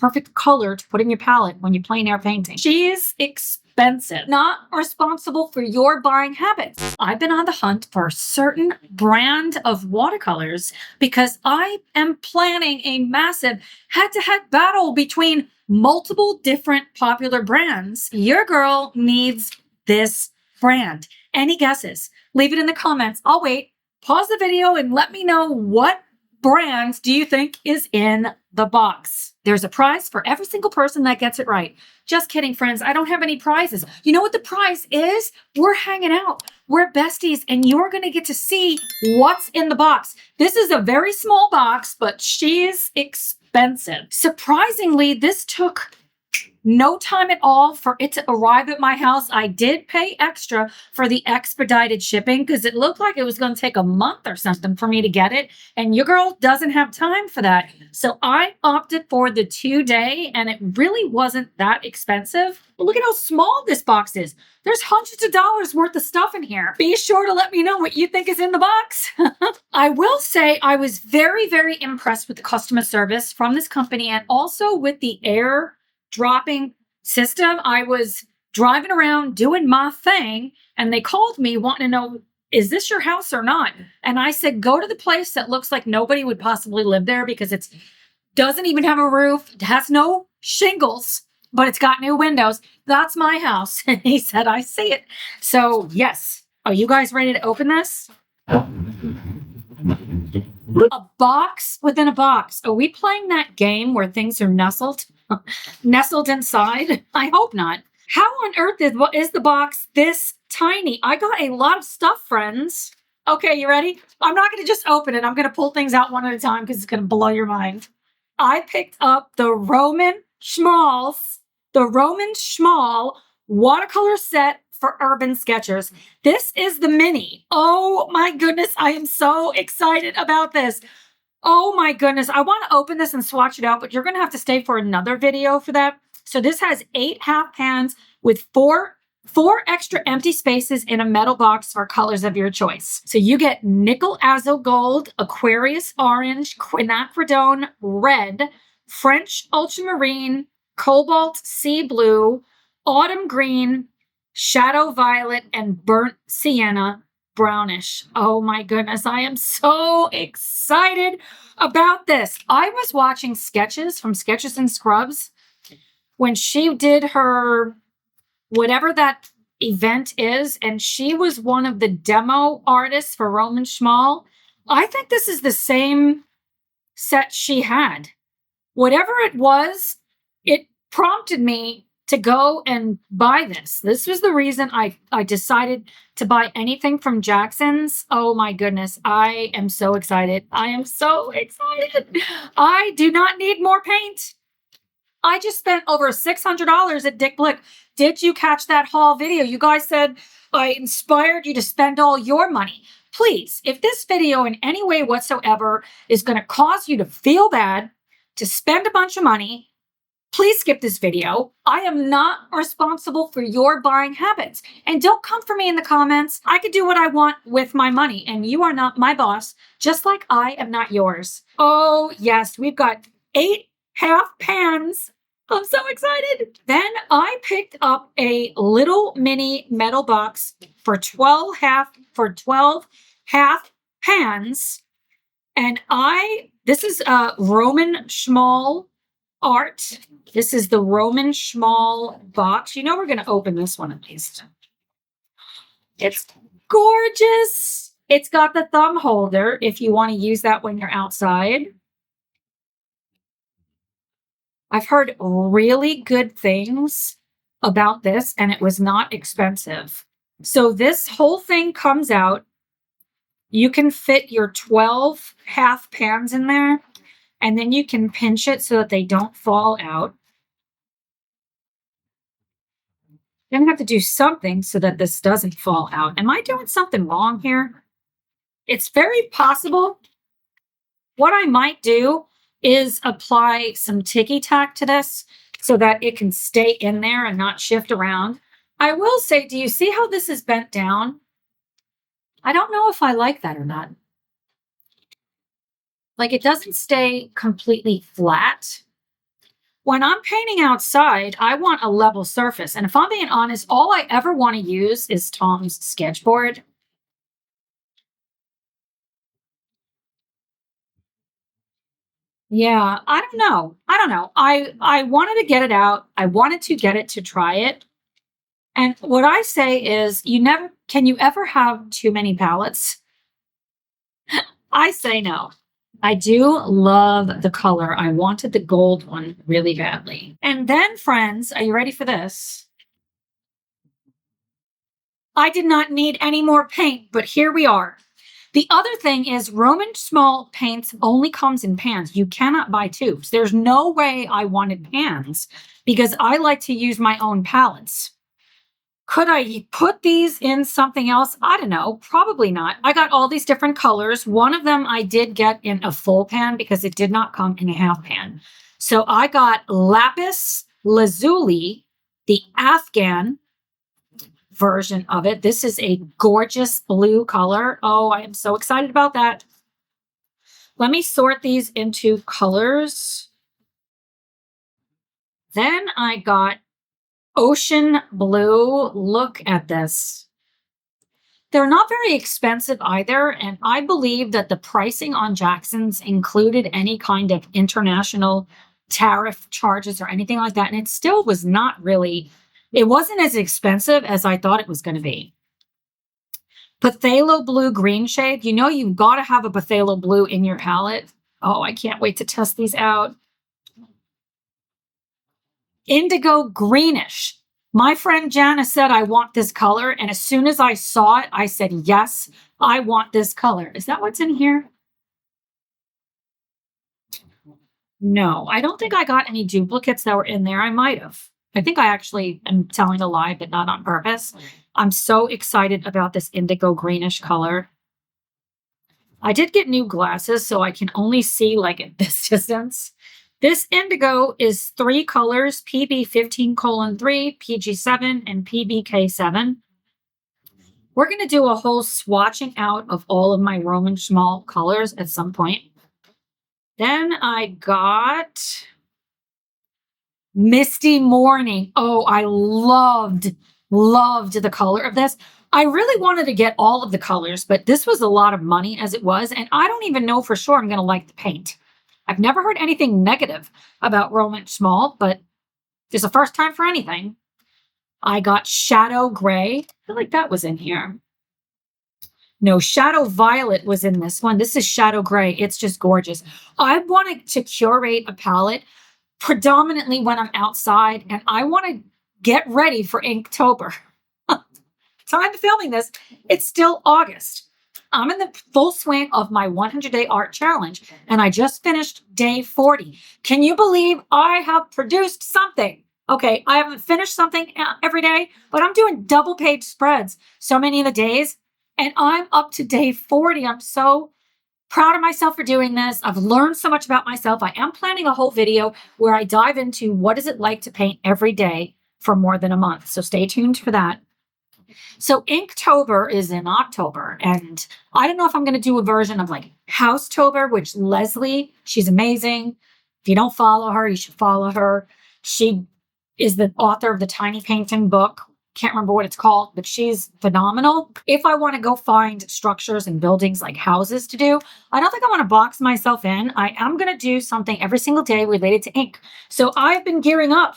perfect color to put in your palette when you're plein air painting. She's expensive. Not responsible for your buying habits. I've been on the hunt for a certain brand of watercolors because I am planning a massive head-to-head battle between multiple different popular brands. Your girl needs this brand. Any guesses? Leave it in the comments. I'll wait. Pause the video and let me know what brand do you think is in the box. There's a prize for every single person that gets it right. Just kidding, friends. I don't have any prizes. You know what the prize is? We're hanging out. We're besties, and you're going to get to see what's in the box. This is a very small box, but she's expensive. Surprisingly, this took no time at all for it to arrive at my house. I did pay extra for the expedited shipping because it looked like it was going to take a month or something for me to get it. And your girl doesn't have time for that. So I opted for the 2-day, and it really wasn't that expensive. But look at how small this box is. There's hundreds of dollars worth of stuff in here. Be sure to let me know what you think is in the box. I will say I was very, very impressed with the customer service from this company and also with the air dropping system. I was driving around doing my thing and they called me wanting to know, is this your house or not? And I said, go to the place that looks like nobody would possibly live there because it doesn't even have a roof. It has no shingles, but it's got new windows. That's my house. And he said, I see it. So yes. Are you guys ready to open this? A box within a box. Are we playing that game where things are nestled inside? I hope not. How on earth is the box this tiny? I got a lot of stuff, friends. Okay, you ready? I'm not going to just open it. I'm going to pull things out one at a time because it's going to blow your mind. I picked up the Roman Schmall watercolor set for Urban Sketchers. This is the mini. Oh my goodness, I am so excited about this. Oh my goodness, I want to open this and swatch it out, but you're going to have to stay for another video for that. So this has 8 half pans with four extra empty spaces in a metal box for colors of your choice. So you get nickel azo gold, Aquarius orange, quinacridone red, French ultramarine, cobalt sea blue, autumn green, shadow violet, and burnt sienna brownish. Oh my goodness, I am so excited about this. I was watching sketches from Sketches and Scrubs when she did her whatever that event is, and she was one of the demo artists for Roman Schmall. I think this is the same set she had. Whatever it was, it prompted me to go and buy this. This was the reason I decided to buy anything from Jackson's. Oh my goodness, I am so excited. I am so excited. I do not need more paint. I just spent over $600 at Dick Blick. Did you catch that haul video? You guys said I inspired you to spend all your money. Please, if this video in any way whatsoever is going to cause you to feel bad, to spend a bunch of money, please skip this video. I am not responsible for your buying habits. And don't come for me in the comments. I could do what I want with my money, and you are not my boss, just like I am not yours. Oh, yes, we've got 8 half pans. I'm so excited. Then I picked up a little mini metal box for 12 half pans. And this is a Roman Schmall art. This is the Roman Schmall box. You know we're going to open this one at least. It's gorgeous. It's got the thumb holder if you want to use that when you're outside. I've heard really good things about this, and it was not expensive. So this whole thing comes out. You can fit your 12 half pans in there, and then you can pinch it so that they don't fall out. You're going to have to do something so that this doesn't fall out. Am I doing something wrong here? It's very possible. What I might do is apply some ticky tack to this so that it can stay in there and not shift around. I will say, do you see how this is bent down? I don't know if I like that or not. Like, it doesn't stay completely flat. When I'm painting outside, I want a level surface. And if I'm being honest, all I ever want to use is Tom's sketchboard. Yeah, I don't know. I don't know. I wanted to get it out. I wanted to get it to try it. And what I say is you never can you ever have too many palettes? I say no. I do love the color. I wanted the gold one really badly. And then, friends, are you ready for this? I did not need any more paint, but here we are. The other thing is Roman small paints only comes in pans. You cannot buy tubes. There's no way I wanted pans because I like to use my own palettes. Could I put these in something else? I don't know. Probably not. I got all these different colors. One of them I did get in a full pan because it did not come in a half pan. So I got lapis lazuli, the Afghan version of it. This is a gorgeous blue color. Oh, I am so excited about that. Let me sort these into colors. Then I got ocean blue. Look at this. They're not very expensive either, and I believe that the pricing on Jackson's included any kind of international tariff charges or anything like that, and it still was not really, it wasn't as expensive as I thought it was going to be. Phthalo blue green shade. You know you've got to have a phthalo blue in your palette. Oh, I can't wait to test these out. Indigo greenish. My friend Jana said, I want this color. And as soon as I saw it, I said, yes, I want this color. Is that what's in here? No, I don't think I got any duplicates that were in there. I might have. I think I actually am telling a lie, but not on purpose. I'm so excited about this indigo greenish color. I did get new glasses, so I can only see like at this distance. This indigo is 3 colors, PB15:3, PG7, and PBK7. We're going to do a whole swatching out of all of my Roman small colors at some point. Then I got Misty Morning. Oh, I loved the color of this. I really wanted to get all of the colors, but this was a lot of money as it was, and I don't even know for sure I'm going to like the paint. I've never heard anything negative about Roman Small, but it's the first time for anything. I got Shadow Gray. I feel like that was in here. No, Shadow Violet was in this one. This is Shadow Gray. It's just gorgeous. I wanted to curate a palette predominantly when I'm outside, and I want to get ready for Inktober. Time of filming this, it's still August. I'm in the full swing of my 100-day art challenge, and I just finished day 40. Can you believe I have produced something? Okay, I haven't finished something every day, but I'm doing double page spreads so many of the days, and I'm up to day 40. I'm so proud of myself for doing this. I've learned so much about myself. I am planning a whole video where I dive into what is it like to paint every day for more than a month. So stay tuned for that. So Inktober is in October, and I don't know if I'm going to do a version of like Housetober, which Leslie, she's amazing. If you don't follow her, you should follow her. She is the author of the Tiny Painting book. Can't remember what it's called, but she's phenomenal. If I want to go find structures and buildings like houses to do, I don't think I want to box myself in. I am going to do something every single day related to ink. So I've been gearing up.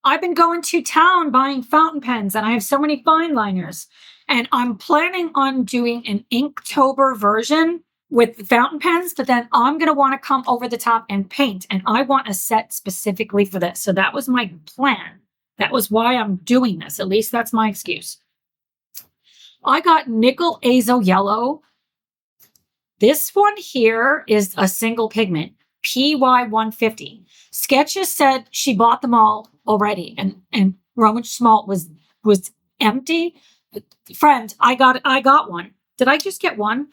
I've been going to town buying fountain pens, and I have so many fine liners. And I'm planning on doing an Inktober version with fountain pens, but then I'm going to want to come over the top and paint. And I want a set specifically for this. So that was my plan. That was why I'm doing this. At least that's my excuse. I got nickel azo yellow. This one here is a single pigment, PY150. Sketches said she bought them all already, and Roman Schmaltz was empty. Friend, I got one. Did I just get one?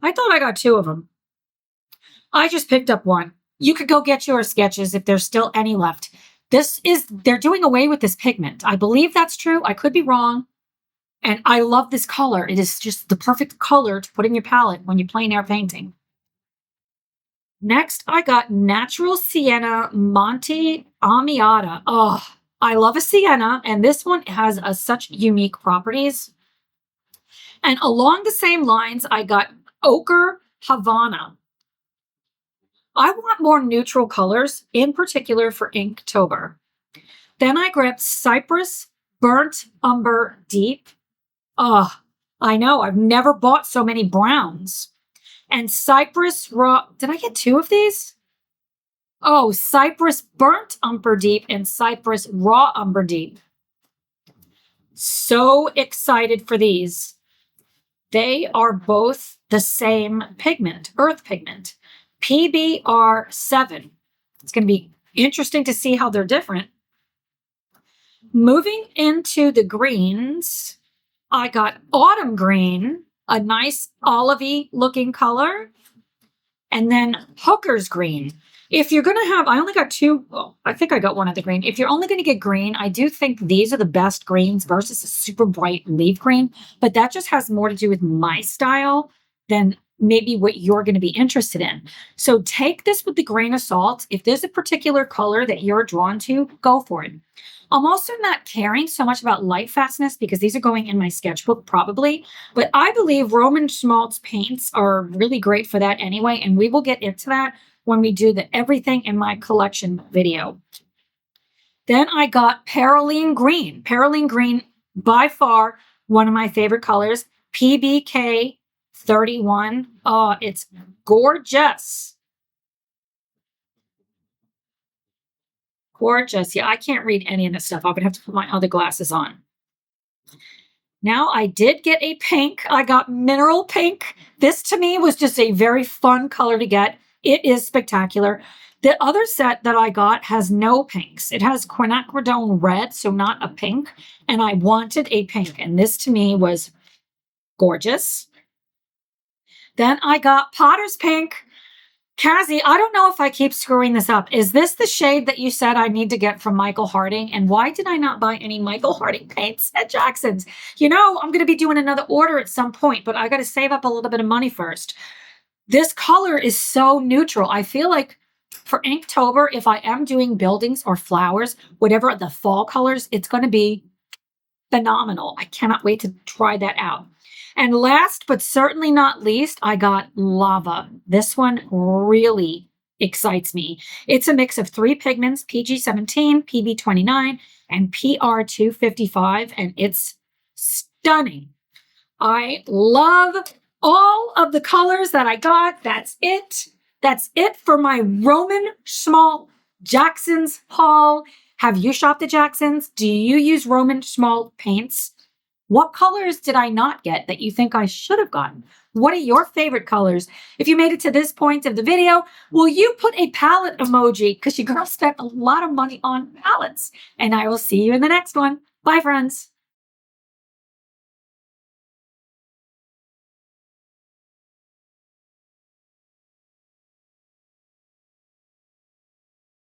I thought I got 2 of them. I just picked up one. You could go get your sketches if there's still any left. They're doing away with this pigment. I believe that's true. I could be wrong. And I love this color. It is just the perfect color to put in your palette when you're plein air painting. Next, I got Natural Sienna Monte Amiata. Oh, I love a sienna, and this one has such unique properties. And along the same lines, I got Ochre Havana. I want more neutral colors, in particular for Inktober. Then I grabbed Cypress Burnt Umber Deep. Oh, I know, I've never bought so many browns. And Cypress Raw, did I get two of these? Oh, Cypress Burnt Umber Deep and Cypress Raw Umber Deep. So excited for these. They are both the same pigment, earth pigment, PBR7. It's going to be interesting to see how they're different. Moving into the greens, I got Autumn Green, a nice olivey looking color, and then Hooker's Green. If you're going to have, I only got two, well, I think I got one of the green. If you're only going to get green, I do think these are the best greens versus a super bright leaf green, but that just has more to do with my style than maybe what you're going to be interested in. So take this with a grain of salt. If there's a particular color that you're drawn to, go for it. I'm also not caring so much about light fastness because these are going in my sketchbook probably, but I believe Roman schmaltz paints are really great for that anyway, and we will get into that when we do the everything in my collection video. Then I got Perylene Green. Perylene Green, by far one of my favorite colors, PBK 31. Oh, it's gorgeous. Gorgeous. Yeah, I can't read any of this stuff. I would have to put my other glasses on. Now, I did get a pink. I got Mineral Pink. This, to me, was just a very fun color to get. It is spectacular. The other set that I got has no pinks. It has quinacridone red, so not a pink. And I wanted a pink. And this, to me, was gorgeous. Then I got Potter's Pink. Cassie, I don't know if I keep screwing this up. Is this the shade that you said I need to get from Michael Harding? And why did I not buy any Michael Harding paints at Jackson's? You know, I'm going to be doing another order at some point, but I got to save up a little bit of money first. This color is so neutral. I feel like for Inktober, if I am doing buildings or flowers, whatever the fall colors, it's going to be phenomenal. I cannot wait to try that out. And last but certainly not least, I got Lava. This one really excites me. It's a mix of three pigments, PG17, PB29, and PR255, and it's stunning. I love all of the colors that I got. That's it. That's it for my Roman Schmaltz Jackson's haul. Have you shopped at Jackson's? Do you use Roman Schmaltz paints? What colors did I not get that you think I should have gotten? What are your favorite colors? If you made it to this point of the video, will you put a palette emoji? Because your girl spent a lot of money on palettes. And I will see you in the next one. Bye, friends.